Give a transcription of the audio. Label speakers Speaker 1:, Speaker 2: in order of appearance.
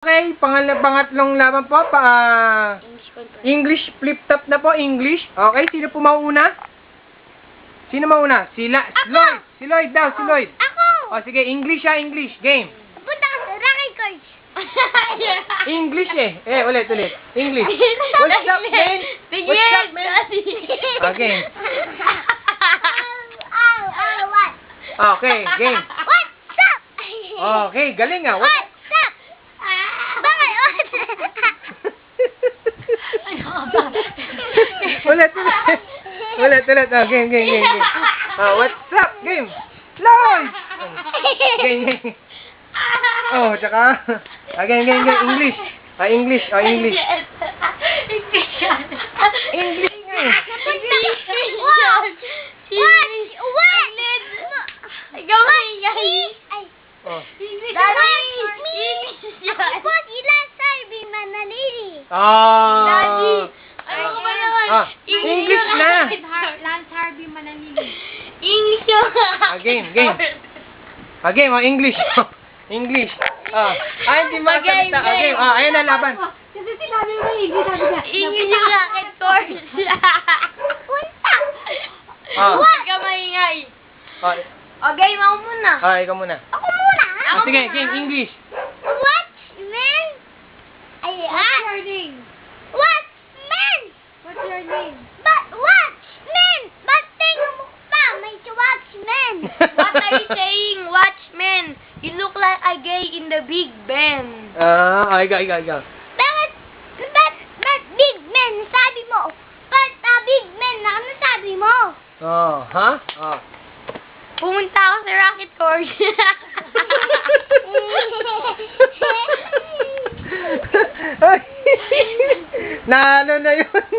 Speaker 1: Okay, pangatlong laban po, English flip-top na po, English. Okay, sino po mauna? Sino mauna? Lloyd. Si Lloyd daw, si Lloyd.
Speaker 2: Ako!
Speaker 1: O sige, English ha, English. Game.
Speaker 2: Punta ka sa Rocky Coach.
Speaker 1: English ulit. English. What's up, man? What's up, man? Okay.
Speaker 2: What?
Speaker 1: Okay, game.
Speaker 2: What's up?
Speaker 1: Okay, galing ah.
Speaker 2: What's up? Bakit?
Speaker 1: Ulit. Oh, game. What's up, game? Lloyd! Game. Oh, tsaka. Game. English. English. English nga eh. Oh. English na.
Speaker 2: Lance Harvey Mananili. English yun.
Speaker 1: Game. Game, English. English. Hindi masalita. Game. Ayan na laban.
Speaker 2: Kasi sinabi mo English, sabi niya. English yung rocket course. Punta. Huwag ka maingay. Okay, ako muna.
Speaker 1: Ikaw muna.
Speaker 2: Ako muna.
Speaker 1: Sige, game, English.
Speaker 2: Watchmen? What's your name? Watchmen! What's your name? But Watchmen! But tingnan mo pa, may Watchmen. What are you saying, Watchmen? You look like a gay in the Big Ben.
Speaker 1: Ikaw.
Speaker 2: Bakit Big Ben, sabi mo? But Big Ben, ano sabi mo? Pumunta ako sa rocket course.
Speaker 1: Nalo na yun.